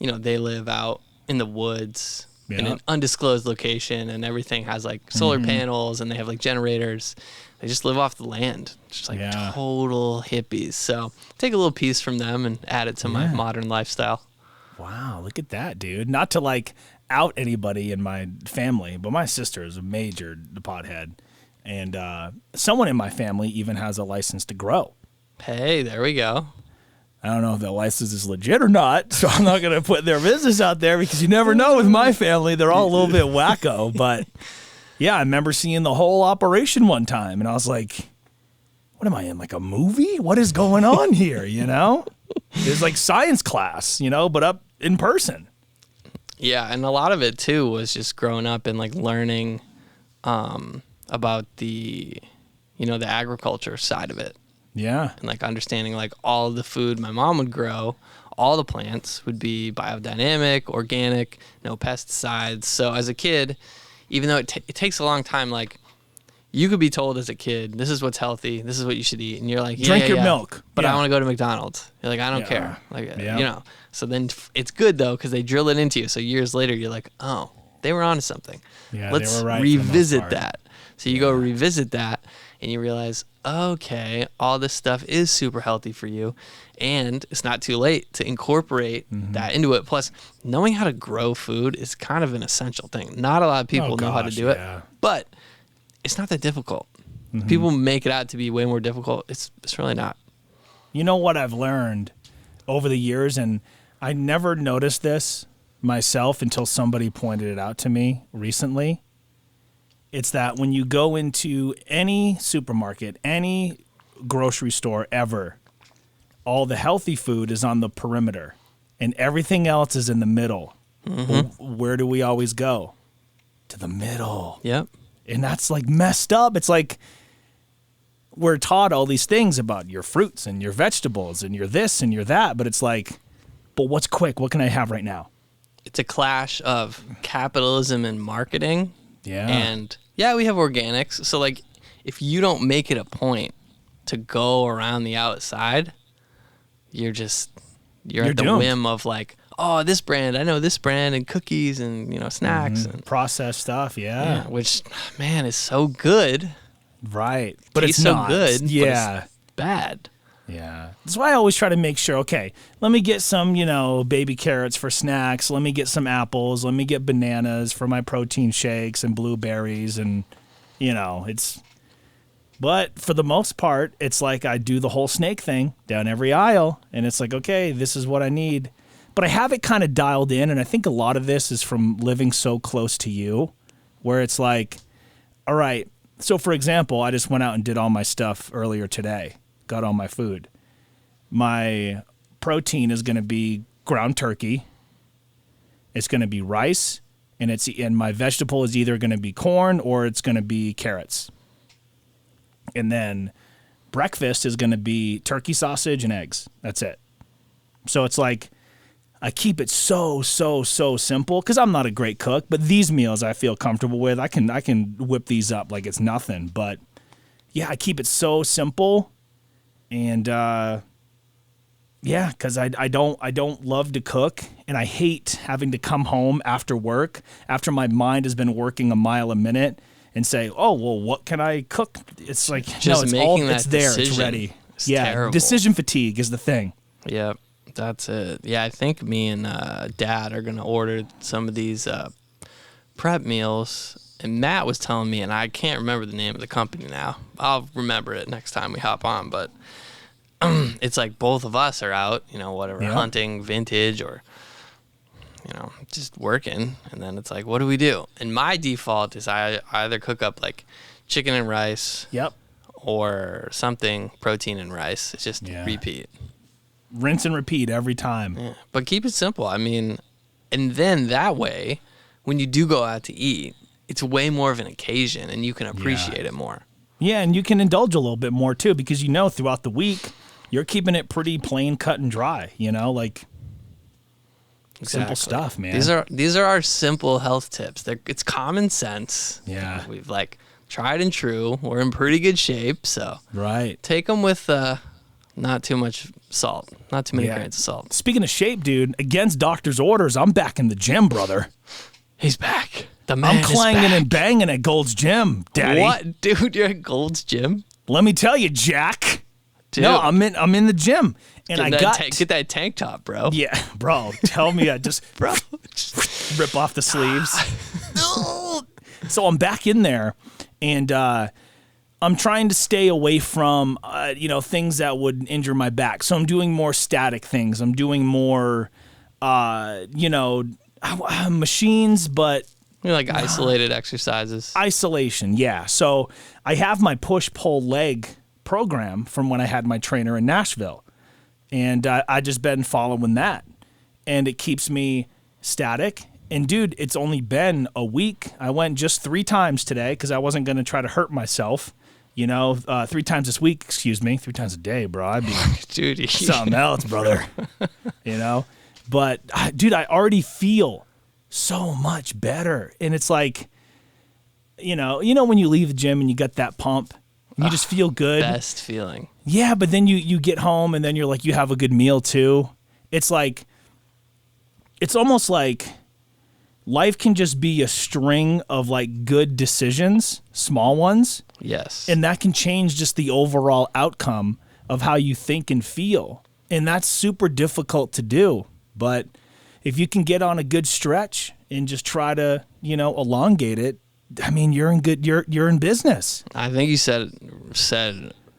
they live out in the woods in an undisclosed location, and everything has like solar panels, and they have like generators. They just live off the land, just like total hippies. So take a little piece from them and add it to my modern lifestyle. Wow, look at that, dude. Not to like out anybody in my family, but my sister is a major pothead. And someone in my family even has a license to grow. Hey, there we go. I don't know if that license is legit or not, so I'm not going to put their business out there, because you never know with my family. They're all a little bit wacko. But yeah, I remember seeing the whole operation one time, and I was like, what am I in, like a movie? What is going on here, It's like science class, but up in person. Yeah, and a lot of it too was just growing up and like learning about the agriculture side of it. Yeah. And like understanding like all of the food my mom would grow, all the plants would be biodynamic, organic, no pesticides. So as a kid, even though it takes a long time, like you could be told as a kid, this is what's healthy, this is what you should eat, and you're like, drink your milk, but I want to go to McDonald's. You're like, I don't care, like So then it's good though, because they drill it into you. So years later, you're like, oh, they were onto something. Yeah, let's they were right revisit that. So you go revisit that, and you realize, okay, all this stuff is super healthy for you, and it's not too late to incorporate that into it. Plus, knowing how to grow food is kind of an essential thing. Not a lot of people know how to do it, but it's not that difficult. People make it out to be way more difficult. It's really not. You know what I've learned over the years, and I never noticed this myself until somebody pointed it out to me recently. It's that when you go into any supermarket, any grocery store ever, all the healthy food is on the perimeter and everything else is in the middle. Where do we always go? To the middle. Yep. And that's like messed up. It's like we're taught all these things about your fruits and your vegetables and your this and your that, but it's like, but what's quick? What can I have right now? It's a clash of capitalism and marketing. Yeah. And yeah, we have organics. So like if you don't make it a point to go around the outside, you're at the doomed. whim of like, oh, this brand, I know this brand, and cookies and snacks and processed stuff, which man is so good. Right. But Tastes it's so not. good. Yeah. But it's bad. Yeah. That's why I always try to make sure, okay, let me get some, baby carrots for snacks. Let me get some apples. Let me get bananas for my protein shakes and blueberries. And, but for the most part, it's like I do the whole snake thing down every aisle. And it's like, okay, this is what I need. But I have it kind of dialed in, and I think a lot of this is from living so close to you, where it's like, all right, so for example, I just went out and did all my stuff earlier today, got all my food. My protein is going to be ground turkey. It's going to be rice, and my vegetable is either going to be corn or it's going to be carrots. And then breakfast is going to be turkey sausage and eggs. That's it. So it's like I keep it so simple because I'm not a great cook, but these meals I feel comfortable with. I can whip these up like it's nothing. But yeah, I keep it so simple, and yeah, because I don't love to cook, and I hate having to come home after work after my mind has been working a mile a minute and say, oh well, what can I cook? It's like Just making that it's there, decision it's ready. is Yeah, terrible. decision fatigue is the thing. Yep, that's it. Yeah, I think me and Dad are gonna order some of these prep meals. And Matt was telling me, and I can't remember the name of the company now. I'll remember it next time we hop on. But it's like both of us are out, whatever, hunting, vintage, or just working. And then it's like, what do we do? And my default is I either cook up like chicken and rice. Yep. Or something protein and rice. It's just repeat. Rinse and repeat every time. Yeah. But keep it simple. I mean, and then that way, when you do go out to eat, it's way more of an occasion and you can appreciate it more. Yeah, and you can indulge a little bit more too because throughout the week, you're keeping it pretty plain, cut and dry, like simple stuff, man. These are our simple health tips. It's common sense. Yeah. We've tried and true. We're in pretty good shape, so right. Take them with not too much salt, not too many grains of salt. Speaking of shape, dude, against doctor's orders, I'm back in the gym, brother. He's back. The man I'm clanging is back. and banging at Gold's Gym, Daddy. What, dude? You're at Gold's Gym? Let me tell you, Jack. Dude. No, I'm in the gym, and get that tank top, bro. Yeah, bro. Tell me, I just Bro, rip off the sleeves. So I'm back in there, and I'm trying to stay away from things that would injure my back. So I'm doing more static things. I'm doing more machines, but like isolated exercises. Isolation, yeah. So I have my push-pull leg program from when I had my trainer in Nashville, and I just been following that, and it keeps me static. And dude, it's only been a week. I went just 3 times today because I wasn't going to try to hurt myself. 3 times this week, 3 times a day, bro. I'd be dude, something else, brother. But dude, I already feel so much better. And it's like, when you leave the gym and you got that pump, you just feel good. Best feeling. Yeah, but then you get home and then you're like, you have a good meal too. It's almost like life can just be a string of good decisions, small ones. Yes. And that can change just the overall outcome of how you think and feel. And that's super difficult to do. But if you can get on a good stretch and just try to, elongate it, I mean, you're in business. I think you said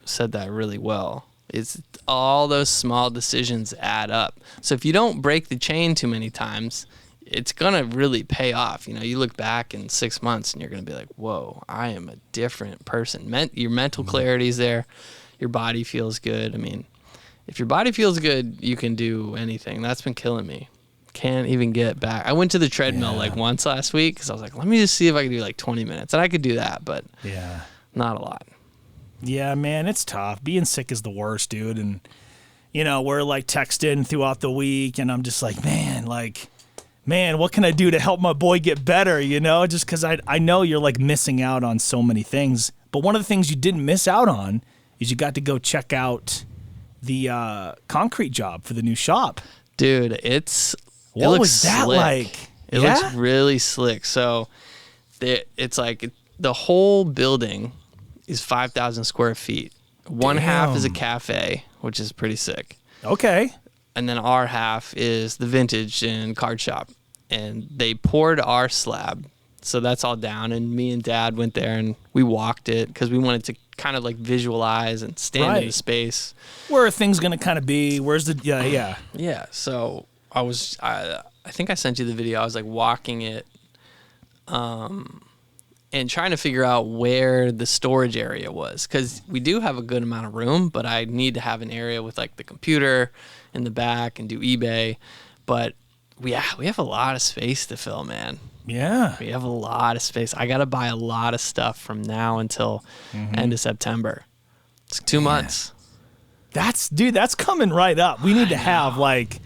that really well. It's all those small decisions add up. So if you don't break the chain too many times, it's going to really pay off. You look back in 6 months and you're going to be like, whoa, I am a different person. Your mental clarity's there. Your body feels good. I mean, if your body feels good, you can do anything. That's been killing me. Can't even get back. I went to the treadmill once last week because I was like, let me just see if I can do 20 minutes. And I could do that, but not a lot. Yeah, man, it's tough. Being sick is the worst, dude. And, we're texting throughout the week and I'm just like, man, what can I do to help my boy get better? Just because I know you're missing out on so many things. But one of the things you didn't miss out on is you got to go check out the concrete job for the new shop. Dude, what was that slick. like? It looks really slick. So it's the whole building is 5,000 square feet. One half is a cafe, which is pretty sick. Okay. And then our half is the vintage and card shop. And they poured our slab. So that's all down. And me and Dad went there and we walked it because we wanted to kind of visualize and stand in the space. Where are things going to kind of be? Where's the, yeah. Yeah. So I think I sent you the video. I was like walking it, and trying to figure out where the storage area was, because we do have a good amount of room, but I need to have an area with like the computer in the back and do eBay. But we have a lot of space to fill, man. Yeah. We have a lot of space. I got to buy a lot of stuff from now until end of September. It's 2 months. That's coming right up. We need to have like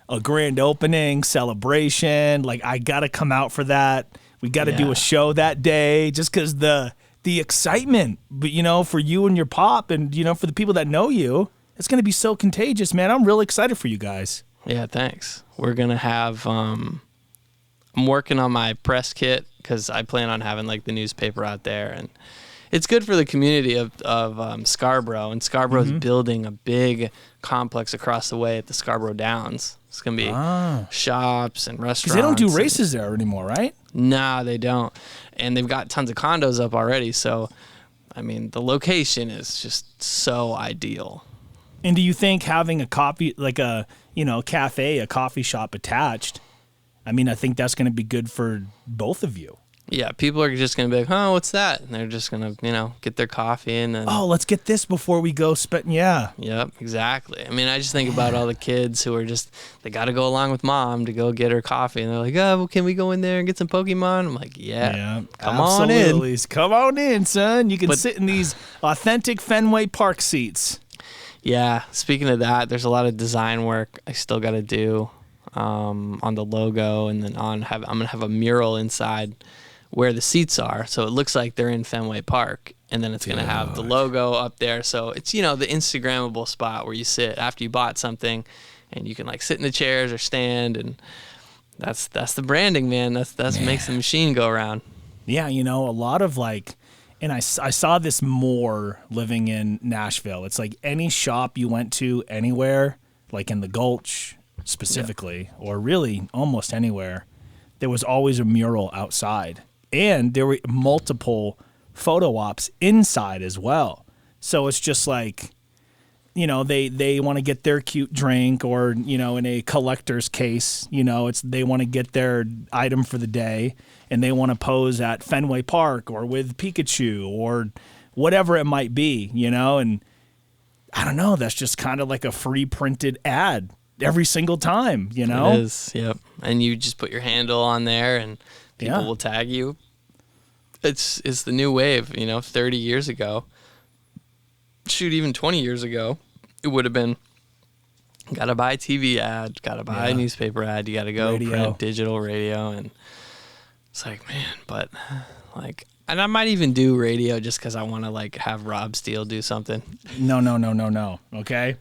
a grand opening celebration. Like, I got to come out for that. We got to do a show that day just because the excitement, but for you and your pop and, for the people that know you, it's going to be so contagious, man. I'm really excited for you guys. Yeah, thanks. We're going to have, I'm working on my press kit because I plan on having like the newspaper out there, and it's good for the community of Scarborough, and Scarborough's building a big complex across the way at the Scarborough Downs. It's going to be shops and restaurants. Because they don't do races there anymore, right? No, they don't. And they've got tons of condos up already. So, I mean, the location is just so ideal. And do you think having a coffee, like a, cafe, a coffee shop attached, I think that's going to be good for both of you. Yeah, people are just going to be like, oh, what's that? And they're just going to, get their coffee and then... Oh, let's get this before we go spend... Yeah. Yep, exactly. I just think about all the kids who are just... They got to go along with mom to go get her coffee. And they're like, oh, well, can we go in there and get some Pokemon? I'm like, yeah come on in. Come on in, son. You can sit in these authentic Fenway Park seats. Yeah, speaking of that, there's a lot of design work I still got to do on the logo. And then I'm going to have a mural inside where the seats are, so it looks like they're in Fenway Park, and then it's going to have the logo up there, so it's the Instagrammable spot where you sit after you bought something, and you can like sit in the chairs or stand, and that's the branding, man. That's makes the machine go around. Yeah, a lot of like, and I saw this more living in Nashville. It's like any shop you went to anywhere, like in the Gulch specifically, or really almost anywhere, there was always a mural outside. And there were multiple photo ops inside as well. So it's just like, they want to get their cute drink, or, in a collector's case, they want to get their item for the day, and they want to pose at Fenway Park or with Pikachu or whatever it might be, and I don't know, that's just kind of like a free printed ad every single time, It is, yep. And you just put your handle on there and people will tag you. It's the new wave, 30 years ago. Shoot, even 20 years ago, it would have been, got to buy a TV ad, got to buy a newspaper ad, you got to go print, digital, radio, and it's like, man, but like, and I might even do radio just because I want to like have Rob Steele do something. No. Okay,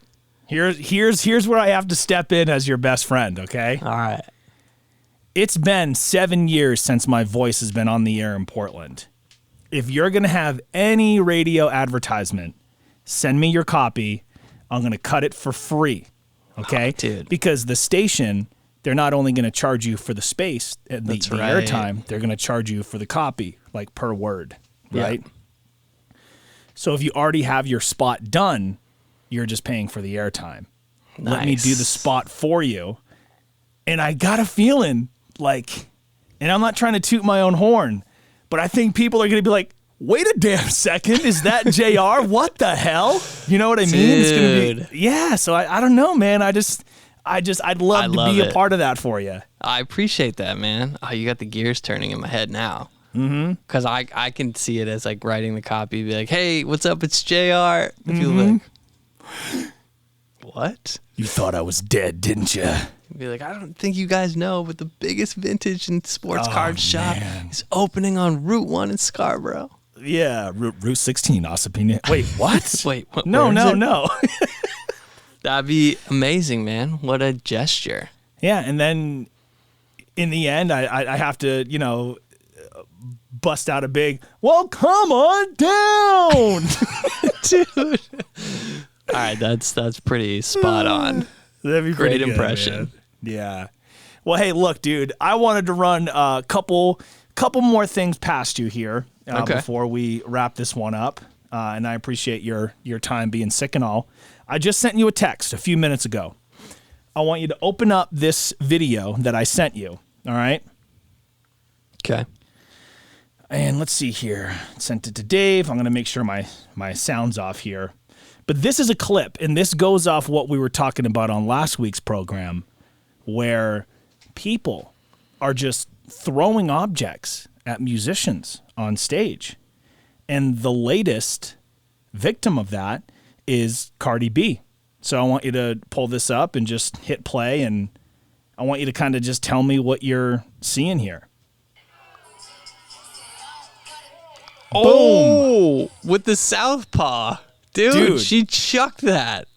here's where I have to step in as your best friend. Okay, all right. It's been 7 years since my voice has been on the air in Portland. If you're going to have any radio advertisement, send me your copy. I'm going to cut it for free. Okay? Oh, dude. Because the station, they're not only going to charge you for the space and the airtime, they're going to charge you for the copy, like per word. Right? Yeah. So if you already have your spot done, you're just paying for the airtime. Nice. Let me do the spot for you. And I got a feeling like, and I'm not trying to toot my own horn, but I think people are going to be like, wait a damn second, is that JR? What the hell? You know what I mean? Dude. It's going to be, yeah. So I don't know, man. I'd love to be a part of that for you. I appreciate that, man. Oh, you got the gears turning in my head now. Because I can see it as like writing the copy, be like, hey, what's up? It's JR. And people be like, what? You thought I was dead, didn't you? Be like, I don't think you guys know, but the biggest vintage and sports card shop is opening on Route 1 in Scarborough. Yeah, Route 16, Ossipina. Wait, what? Wait, no. That'd be amazing, man. What a gesture. Yeah, and then in the end, I have to, bust out a big, well, come on down. Dude. All right, that's pretty spot on. That'd be great good, impression. Man. Yeah. Well, hey, look, dude, I wanted to run a couple more things past you here before we wrap this one up. And I appreciate your time being sick and all. I just sent you a text a few minutes ago. I want you to open up this video that I sent you. All right. Okay. And let's see here. Sent it to Dave. I'm going to make sure my sound's off here. But this is a clip, and this goes off what we were talking about on last week's program, where people are just throwing objects at musicians on stage. And the latest victim of that is Cardi B. So I want you to pull this up and just hit play, and I want you to kind of just tell me what you're seeing here. Oh, with the southpaw. Dude, she chucked that.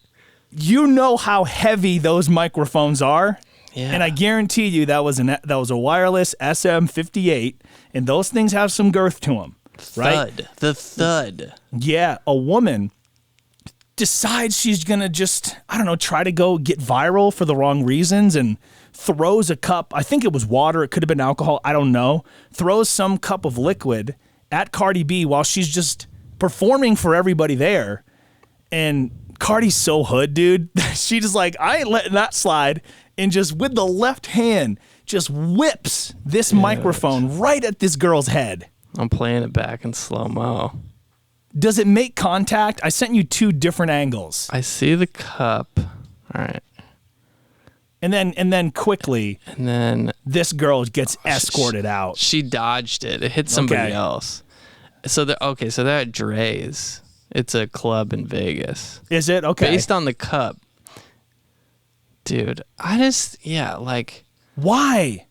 You know how heavy those microphones are? Yeah. And I guarantee you that was a wireless SM58, and those things have some girth to them, right? Thud. The thud. Yeah, a woman decides she's going to just, I don't know, try to go get viral for the wrong reasons and throws a cup. I think it was water. It could have been alcohol. I don't know. Throws some cup of liquid at Cardi B while she's just performing for everybody there. And Cardi's so hood, dude. She just like, I ain't letting that slide. And just with the left hand, just whips this microphone right at this girl's head. I'm playing it back in slow-mo. Does it make contact? I sent you 2 different angles. I see the cup. All right. And then quickly, And then this girl gets escorted out. she dodged it. It hit somebody Okay. else. So they're at Dre's. It's a club in Vegas. Is it? Okay. Based on the cup. Dude, like, Why?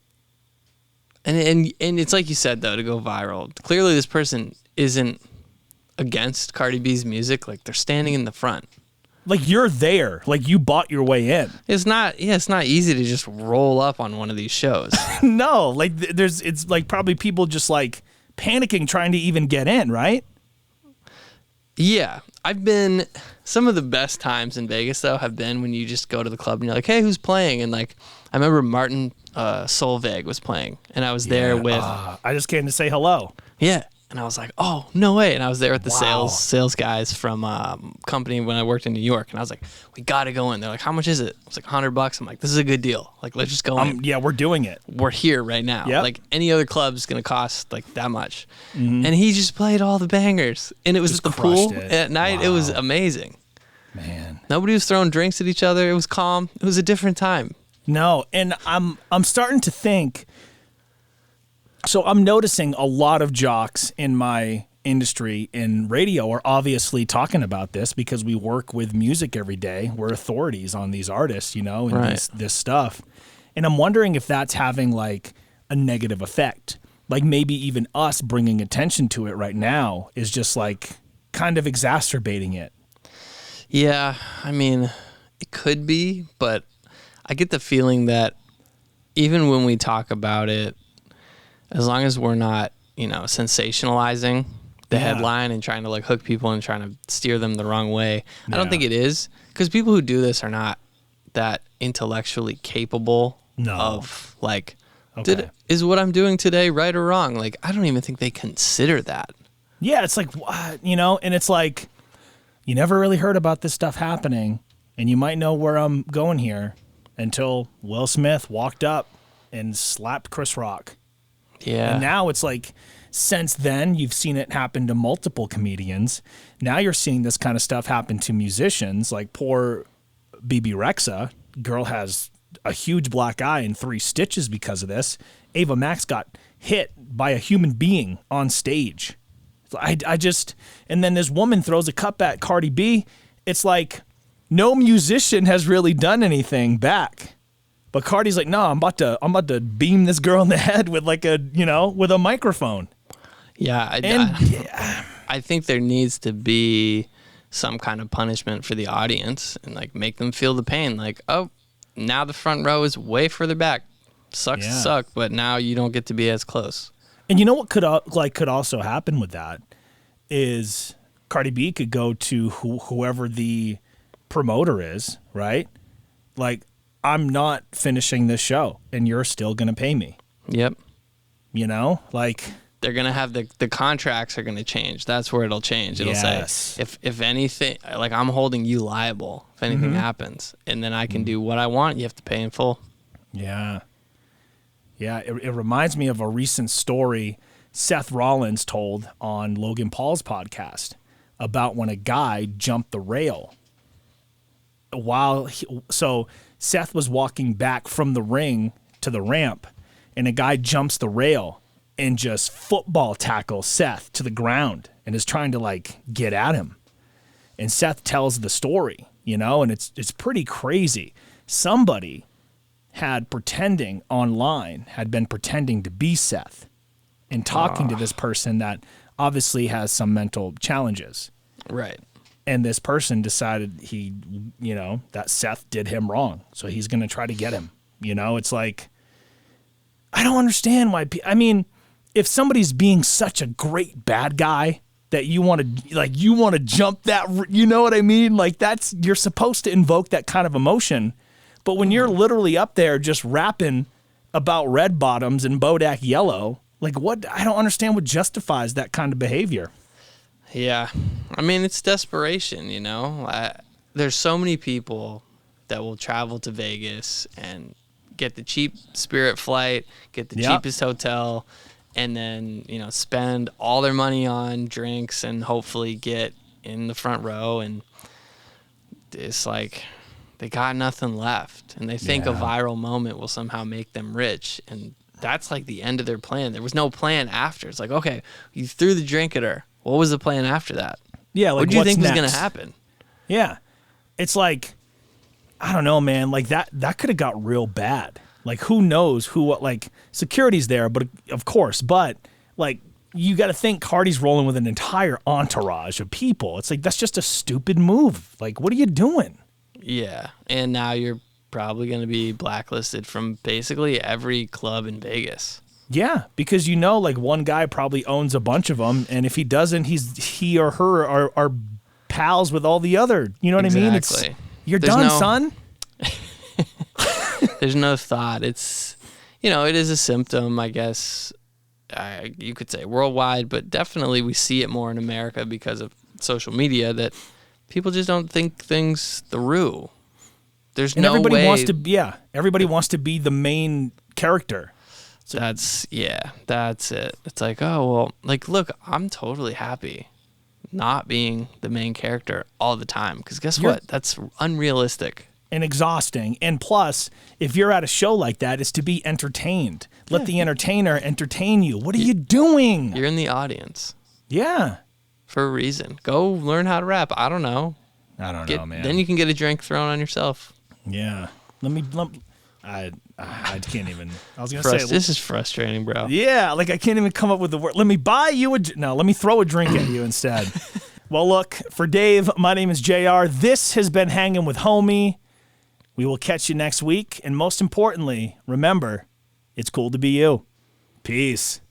and it's like you said, though, to go viral. Clearly this person isn't against Cardi B's music. Like, they're standing in the front. Like, you're there. Like, you bought your way in. It's not easy to just roll up on one of these shows. No, like, it's like probably people just like panicking trying to even get in, right? Yeah, some of the best times in Vegas, though, have been when you just go to the club and you're like, hey, who's playing? And like, I remember Martin Solveig was playing, and I was there with, I just came to say hello. yeah. And I was like, oh, no way. And I was there with the Wow. sales guys from company when I worked in New York. And I was like, we got to go in. They're like, how much is it? It was like $100. I'm like, this is a good deal. Like, let's just go in. Yeah, we're doing it. We're here right now. Yep. Like, any other club is going to cost like that much. And he just played all the bangers. And it was Just at the pool crushed it. at night. It was amazing. Man. Nobody was throwing drinks at each other. It was calm. It was a different time. No, and I'm starting to think. So I'm noticing a lot of jocks in my industry in radio are obviously talking about this because we work with music every day. We're authorities on these artists, and Right. this stuff. And I'm wondering if that's having like a negative effect. Like maybe even us bringing attention to it right now is just like kind of exacerbating it. Yeah, I mean, it could be, but I get the feeling that even when we talk about it, as long as we're not, sensationalizing the headline and trying to like hook people and trying to steer them the wrong way, I don't think it is, because people who do this are not that intellectually capable of like, is what I'm doing today right or wrong? Like, I don't even think they consider that. Yeah, it's like, what, and it's like, you never really heard about this stuff happening, and you might know where I'm going here until Will Smith walked up and slapped Chris Rock. Yeah. And now it's like, since then, you've seen it happen to multiple comedians. Now you're seeing this kind of stuff happen to musicians, like poor BB Rexa. Girl has a huge black eye and 3 stitches because of this. Ava Max got hit by a human being on stage. I just, and then this woman throws a cup at Cardi B. It's like no musician has really done anything back. But Cardi's like, no, I'm about to beam this girl in the head with like with a microphone. Yeah, I think there needs to be some kind of punishment for the audience and like make them feel the pain. Like, oh, now the front row is way further back. Sucks to suck, but now you don't get to be as close. And you know what could also happen with that is Cardi B could go to whoever the promoter is, right? Like, I'm not finishing this show, and you're still gonna pay me. Yep. Like. they're gonna have the contracts are gonna change. That's where it'll change. It'll Yes. say if anything, like I'm holding you liable if anything happens, and then I can do what I want. You have to pay in full. Yeah. Yeah, it reminds me of a recent story Seth Rollins told on Logan Paul's podcast about when a guy jumped the rail. So Seth was walking back from the ring to the ramp, and a guy jumps the rail and just football tackles Seth to the ground and is trying to like get at him. And Seth tells the story, and it's pretty crazy. Somebody had been pretending to be Seth and talking to this person that obviously has some mental challenges. Right. And this person decided that Seth did him wrong. So he's going to try to get him. It's like, I don't understand why. If somebody's being such a great bad guy that you want to jump that, you know what I mean? Like you're supposed to invoke that kind of emotion. But when you're literally up there just rapping about red bottoms and Bodak Yellow, like what? I don't understand what justifies that kind of behavior. Yeah. It's desperation, there's so many people that will travel to Vegas and get the cheap Spirit flight, get the cheapest hotel, and then, spend all their money on drinks and hopefully get in the front row. And it's like they got nothing left. And they think a viral moment will somehow make them rich. And that's like the end of their plan. There was no plan after. It's like, okay, you threw the drink at her. What was the plan after that? Yeah, like what do you think next? was going to happen? Yeah. It's like, I don't know, man. Like that could have got real bad. Like who knows like security's there, but of course, but like you got to think Cardi's rolling with an entire entourage of people. It's like, that's just a stupid move. Like, what are you doing? Yeah. And now you're probably going to be blacklisted from basically every club in Vegas. Yeah, because like one guy probably owns a bunch of them, and if he doesn't, he or her are pals with all the other. You know what I mean? You're done, son. There's no thought. It's, it is a symptom, I guess. You could say worldwide, but definitely we see it more in America because of social media that people just don't think things through. There's no everybody way. Everybody wants to be the main character. So that's it. It's like, oh, well, like, look, I'm totally happy not being the main character all the time. Because guess what? That's unrealistic. And exhausting. And plus, if you're at a show like that, it's to be entertained. Let the entertainer entertain you. What are you doing? You're in the audience. Yeah. For a reason. Go learn how to rap. I don't know. I don't know, man. Then you can get a drink thrown on yourself. Yeah. I can't even. I was gonna say this is frustrating, bro. Yeah, like I can't even come up with the word. Let me buy you let me throw a drink at you instead. Well, look, for Dave, my name is JR. This has been Hanging with Homie. We will catch you next week, and most importantly, remember, it's cool to be you. Peace.